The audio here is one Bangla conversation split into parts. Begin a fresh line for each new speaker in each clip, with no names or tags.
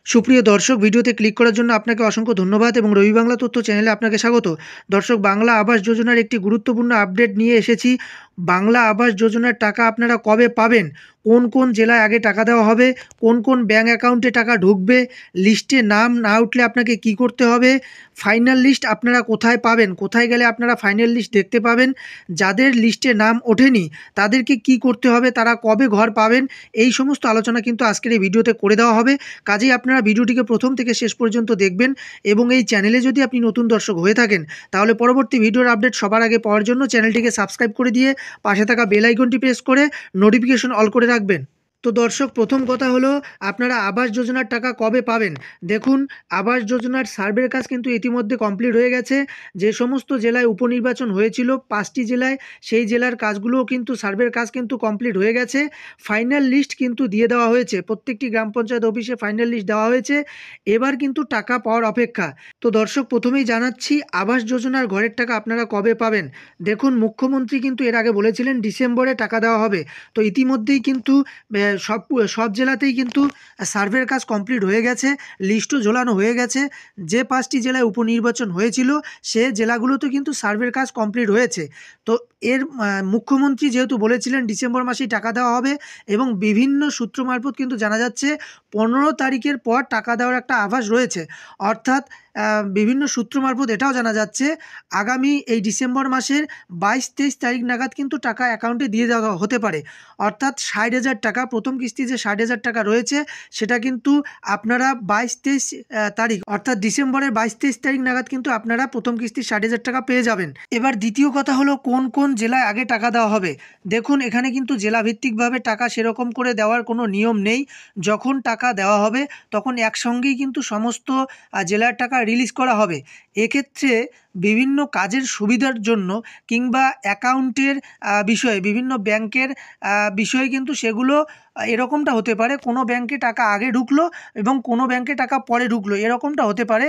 সুপ্রিয় দর্শক, ভিডিওতে ক্লিক করার জন্য আপনাকে অসংখ্য ধন্যবাদ এবং রবি বাংলা তথ্য চ্যানেলে আপনাকে স্বাগত। দর্শক, বাংলা আবাস যোজনার একটি গুরুত্বপূর্ণ আপডেট নিয়ে এসেছি। বাংলা আবাস যোজনার টাকা আপনারা কবে পাবেন, কোন কোন জেলায় আগে টাকা দেওয়া হবে, কোন কোন ব্যাঙ্ক অ্যাকাউন্টে টাকা ঢুকবে, লিস্টে নাম না উঠলে আপনাকে কি করতে হবে, ফাইনাল লিস্ট আপনারা কোথায় পাবেন, কোথায় গেলে আপনারা ফাইনাল লিস্ট দেখতে পাবেন, যাদের লিস্টে নাম ওঠেনি তাদেরকে কি করতে হবে, তারা কবে ঘর পাবেন, এই সমস্ত আলোচনা কিন্তু আজকের এই ভিডিওতে করে দেওয়া হবে। কাজেই আপনারা ভিডিওটিকে প্রথম থেকে শেষ পর্যন্ত দেখবেন এবং এই চ্যানেলে যদি আপনি নতুন দর্শক হয়ে থাকেন তাহলে পরবর্তী ভিডিওর আপডেট সবার আগে পাওয়ার জন্য চ্যানেলটিকে সাবস্ক্রাইব করে দিয়ে পাশে থাকা বেল আইকনটি প্রেস করে নোটিফিকেশন অল করে রাখবেন। তো দর্শক, প্রথম কথা হলো আপনারা আবাস যোজনার টাকা কবে পাবেন। দেখুন, আবাস যোজনার সার্ভের কাজ কিন্তু ইতিমধ্যে কমপ্লিট হয়ে গেছে। যে সমস্ত জেলায় উপনির্বাচন হয়েছিল 5টি জেলায়, সেই জেলার কাজগুলোও কিন্তু সার্ভের কাজ কিন্তু কমপ্লিট হয়ে গেছে। ফাইনাল লিস্ট কিন্তু দিয়ে দেওয়া হয়েছে, প্রত্যেকটি গ্রাম পঞ্চায়েত অফিসে ফাইনাল লিস্ট দেওয়া হয়েছে। এবার কিন্তু টাকা পাওয়ার অপেক্ষা। তো দর্শক, প্রথমেই জানাচ্ছি আবাস যোজনার ঘরের টাকা আপনারা কবে পাবেন। দেখুন, মুখ্যমন্ত্রী কিন্তু এর আগে বলেছিলেন ডিসেম্বরে টাকা দেওয়া হবে। তো ইতিমধ্যেই কিন্তু সব সব জেলাতেই কিন্তু সার্ভের কাজ কমপ্লিট হয়ে গেছে, লিস্টও ঝোলানো হয়ে গেছে। যে 5টি জেলায় উপনির্বাচন হয়েছিল সে জেলাগুলোতে কিন্তু সার্ভের কাজ কমপ্লিট হয়েছে। তো মুখ্যমন্ত্রী যেহেতু বলেছিলেন ডিসেম্বর মাসেই টাকা দেওয়া হবে এবং বিভিন্ন সূত্র মারফত কিন্তু জানা যাচ্ছে 15 তারিখের পর টাকা দেওয়ার একটা আভাস রয়েছে। অর্থাৎ বিভিন্ন সূত্র মারফত এটাও জানা যাচ্ছে আগামী এই ডিসেম্বর মাসের 22-23 তারিখ নাগাদ কিন্তু টাকা অ্যাকাউন্টে দিয়ে দেওয়া হতে পারে। অর্থাৎ 60,000 টাকা, প্রথম কিস্তি যে 60,000 টাকা রয়েছে সেটা কিন্তু আপনারা 22-23 তারিখ অর্থাৎ ডিসেম্বরের 22-23 তারিখ নাগাদ কিন্তু আপনারা প্রথম কিস্তির 60,000 টাকা পেয়ে যাবেন। এবার দ্বিতীয় কথা হলো কোন কোন জেলায় আগে টাকা দেওয়া হবে। দেখুন, এখানে কিন্তু জেলাভিত্তিকভাবে টাকা সেরকম করে দেওয়ার কোনো নিয়ম নেই। যখন টাকা দেওয়া হবে তখন একসঙ্গেই কিন্তু সমস্ত জেলার টাকা রিলিজ করা হবে। এক্ষেত্রে বিভিন্ন কাজের সুবিধার জন্য কিংবা অ্যাকাউন্টের বিষয়ে, বিভিন্ন ব্যাংকের বিষয়ে কিন্তু সেগুলো এরকমটা হতে পারে, কোনো ব্যাংকে টাকা আগে ঢুকলো এবং কোনো ব্যাংকে টাকা পরে ঢুকলো, এরকমটা হতে পারে।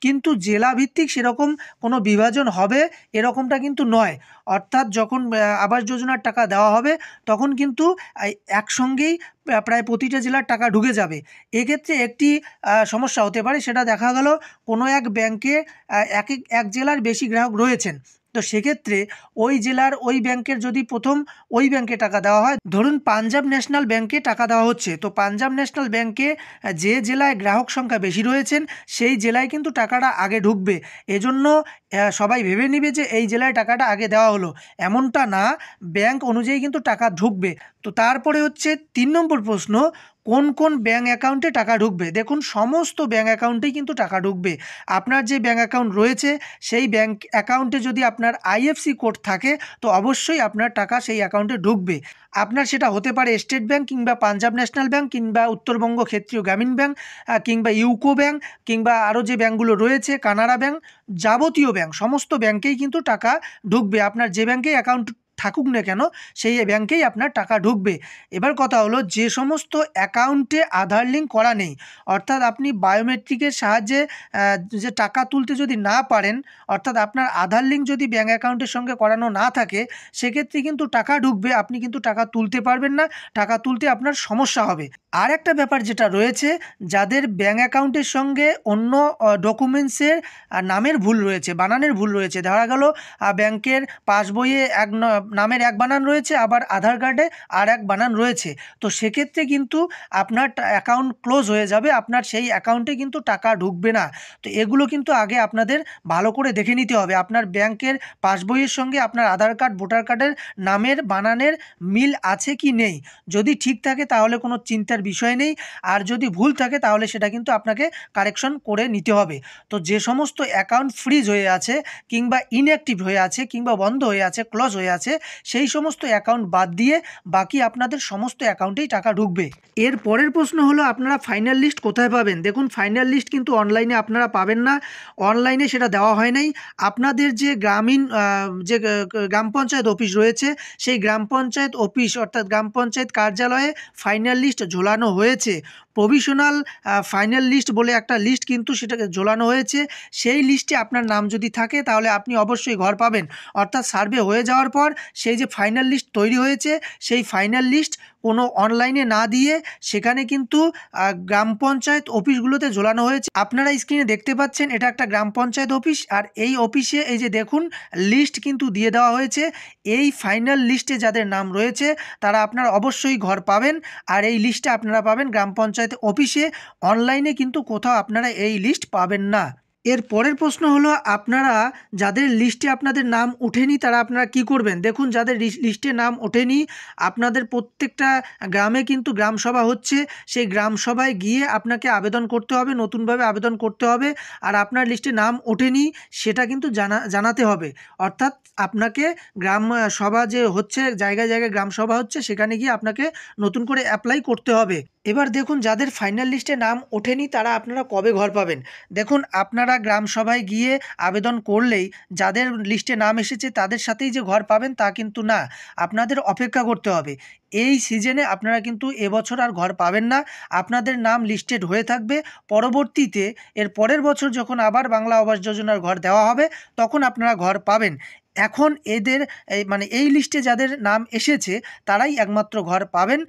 কিন্তু জেলাভিত্তিক সেরকম কোনো বিভাজন হবে এরকমটা কিন্তু নয়। অর্থাৎ যখন আবাস যোজনার টাকা দেওয়া হবে তখন কিন্তু একসঙ্গেই প্রায় প্রতিটা জেলার টাকা ঢুকে যাবে। এক্ষেত্রে একটি সমস্যা হতে পারে, সেটা দেখা গেল কোনো এক ব্যাংকে এক জেলার বেশি গ্রাহক রয়েছেন। তো সেক্ষেত্রে ওই জেলার ওই ব্যাংকের যদি প্রথম ওই ব্যাংকে টাকা দেওয়া হয়, ধরুন পাঞ্জাব ন্যাশনাল ব্যাংকে টাকা দেওয়া হচ্ছে, তো পাঞ্জাব ন্যাশনাল ব্যাংকে যে জেলায় গ্রাহক সংখ্যা বেশি রয়েছেন সেই জেলায় কিন্তু টাকাটা আগে ঢুকবে। এজন্য সবাই ভেবে নেবে যে এই জেলায় টাকাটা আগে দেওয়া হলো, এমনটা না, ব্যাংক অনুযায়ী কিন্তু টাকা ঢুকবে। তো তারপরে হচ্ছে 3 নম্বর প্রশ্ন, কোন কোন ব্যাঙ্ক অ্যাকাউন্টে টাকা ঢুকবে। দেখুন, সমস্ত ব্যাঙ্ক অ্যাকাউন্টেই কিন্তু টাকা ঢুকবে। আপনার যে ব্যাঙ্ক অ্যাকাউন্ট রয়েছে সেই ব্যাঙ্ক অ্যাকাউন্টে যদি আপনার আইএফসি কোড থাকে তো অবশ্যই আপনার টাকা সেই অ্যাকাউন্টে ঢুকবে। আপনার সেটা হতে পারে স্টেট ব্যাঙ্ক কিংবা পাঞ্জাব ন্যাশনাল ব্যাঙ্ক কিংবা উত্তরবঙ্গ ক্ষেত্রীয় গ্রামীণ ব্যাঙ্ক কিংবা ইউকো ব্যাঙ্ক কিংবা আরও যে ব্যাঙ্কগুলো রয়েছে কানাড়া ব্যাঙ্ক, যাবতীয় ব্যাঙ্ক, সমস্ত ব্যাঙ্কেই কিন্তু টাকা ঢুকবে। আপনার যে ব্যাঙ্কেই অ্যাকাউন্ট থাকুক না কেন সেই ব্যাঙ্কেই আপনার টাকা ঢুকবে। এবার কথা হলো, যে সমস্ত অ্যাকাউন্টে আধার লিঙ্ক করা নেই, অর্থাৎ আপনি বায়োমেট্রিকের সাহায্যে যে টাকা তুলতে যদি না পারেন, অর্থাৎ আপনার আধার লিঙ্ক যদি ব্যাঙ্ক অ্যাকাউন্টের সঙ্গে করানো না থাকে, সেক্ষেত্রে কিন্তু টাকা ঢুকবে, আপনি কিন্তু টাকা তুলতে পারবেন না, টাকা তুলতে আপনার সমস্যা হবে। আর একটা ব্যাপার যেটা রয়েছে, যাদের ব্যাঙ্ক অ্যাকাউন্টের সঙ্গে অন্য ডকুমেন্টসের নামের ভুল রয়েছে, বানানের ভুল রয়েছে, ধরা গেল ব্যাংকের পাসবইয়ে নামের এক বানান রয়েছে, আবার আধার কার্ডে আর এক বানান রয়েছে, তো সেক্ষেত্রে কিন্তু আপনার অ্যাকাউন্ট ক্লোজ হয়ে যাবে, আপনার সেই অ্যাকাউন্টে কিন্তু টাকা ঢুকবে না। তো এগুলো কিন্তু আগে আপনাদের ভালো করে দেখে নিতে হবে, আপনার ব্যাংকের পাসবইয়ের সঙ্গে আপনার আধার কার্ড, ভোটার কার্ডের নামের বানানের মিল আছে কি নেই। যদি ঠিক থাকে তাহলে কোনো চিন্তার বিষয় নেই, আর যদি ভুল থাকে তাহলে সেটা কিন্তু আপনাকে কারেকশন করে নিতে হবে। তো যে সমস্ত অ্যাকাউন্ট ফ্রিজ হয়ে আছে কিংবা ইনঅ্যাক্টিভ হয়ে আছে কিংবা বন্ধ হয়ে আছে, ক্লোজ হয়ে আছে, সেই সমস্ত অ্যাকাউন্ট বাদ দিয়ে বাকি আপনাদের সমস্ত অ্যাকাউন্টেই টাকা ঢুকবে। এর পরের প্রশ্ন হলো আপনারা ফাইনাল লিস্ট কোথায় পাবেন। দেখুন, ফাইনাল লিস্ট কিন্তু অনলাইনে আপনারা পাবেন না, অনলাইনে সেটা দেওয়া হয় নাই। আপনাদের যে গ্রামীণ যে গ্রাম পঞ্চায়েত অফিস রয়েছে সেই গ্রাম পঞ্চায়েত অফিস অর্থাৎ গ্রাম পঞ্চায়েত কার্যালয়ে ফাইনাল লিস্ট ঝোলানো হয়েছে। প্রভিশনাল ফাইনাল লিস্ট বলে একটা লিস্ট কিন্তু সেটাকে ঝোলানো হয়েছে, সেই লিস্টে আপনার নাম যদি থাকে তাহলে আপনি অবশ্যই ঘর পাবেন। অর্থাৎ সার্ভে হয়ে যাওয়ার পর সেই যে ফাইনাল লিস্ট তৈরি হয়েছে সেই ফাইনাল লিস্ট কোনো অনলাইনে না দিয়ে সেখানে কিন্তু গ্রাম পঞ্চায়েত অফিসগুলোতে ঝোলানো হয়েছে। আপনারা স্ক্রিনে দেখতে পাচ্ছেন এটা একটা গ্রাম পঞ্চায়েত অফিস, আর এই অফিসে এই যে দেখুন লিস্ট কিন্তু দিয়ে দেওয়া হয়েছে। এই ফাইনাল লিস্টে যাদের নাম রয়েছে তারা আপনারা অবশ্যই ঘর পাবেন, আর এই লিস্টটা আপনারা পাবেন গ্রাম পঞ্চায়েত অফিসে। অনলাইনে কিন্তু কোথাও আপনারা এই লিস্ট পাবেন না। এর পরের প্রশ্ন হলো, আপনারা যাদের লিস্টে আপনাদের নাম ওঠেনি তারা আপনারা কি করবেন? দেখুন, যাদের লিস্টে নাম ওঠেনি আপনাদের প্রত্যেকটা গ্রামে কিন্তু গ্রাম সভা হচ্ছে, সেই গ্রাম সভায় গিয়ে আপনাকে আবেদন করতে হবে, নতুনভাবে আবেদন করতে হবে। আর আপনার লিস্টে নাম ওঠেনি সেটা কিন্তু জানাতে হবে, অর্থাৎ আপনাকে গ্রাম সভা যে হচ্ছে, জায়গায় জায়গায় গ্রাম সভা হচ্ছে, সেখানে গিয়ে আপনাকে নতুন করে অ্যাপ্লাই করতে হবে। এবার দেখুন, যাদের ফাইনাল লিস্টে নাম ওঠেনি তারা আপনারা কবে ঘর পাবেন? দেখুন, আপনারা গ্রাম সভায় গিয়ে আবেদন করলেই যাদের লিস্টে নাম এসেছে তাদের সাথেই যে ঘর পাবেন তা কিন্তু না, আপনাদের অপেক্ষা করতে হবে। এই সিজনে আপনারা কিন্তু এবছর আর ঘর পাবেন না, আপনাদের নাম লিস্টেড হয়ে থাকবে। পরবর্তীতে এর পরের বছর যখন আবার বাংলা আবাস যোজনার ঘর দেওয়া হবে তখন আপনারা ঘর পাবেন। এখন এদের মানে এই লিস্টে যাদের নাম এসেছে তারাই একমাত্র ঘর পাবেন।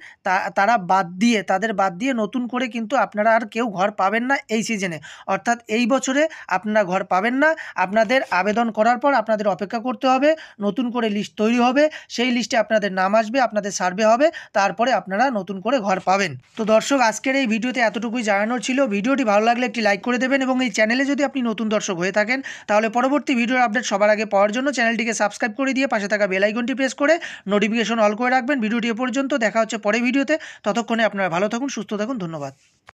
তাদের বাদ দিয়ে নতুন করে কিন্তু আপনারা আর কেউ ঘর পাবেন না এই সিজনে, অর্থাৎ এই বছরে আপনারা ঘর পাবেন না। আপনাদের আবেদন করার পর আপনাদের অপেক্ষা করতে হবে, নতুন করে লিস্ট তৈরি হবে, সেই লিস্টে আপনাদের নাম আসবে, আপনাদের সার্ভে হবে, তারপরে আপনারা নতুন করে ঘর পাবেন। তো দর্শক, আজকের এই ভিডিওতে এতটুকুই জানানোর ছিল। ভিডিওটি ভালো লাগলে একটি লাইক করে দেবেন, এবং এই চ্যানেলে যদি আপনি নতুন দর্শক হয়ে থাকেন তাহলে পরবর্তী ভিডিওর আপডেট সবার আগে পাওয়ার জন্য চ্যানেলটিকে সাবস্ক্রাইব করে দিয়ে পাশে থাকা বেল আইকনটি প্রেস করে নোটিফিকেশন অল করে রাখবেন। ভিডিওটি এ পর্যন্ত, দেখা হচ্ছে পরের ভিডিওতে। ততক্ষণে আপনারা ভালো থাকুন, সুস্থ থাকুন, ধন্যবাদ।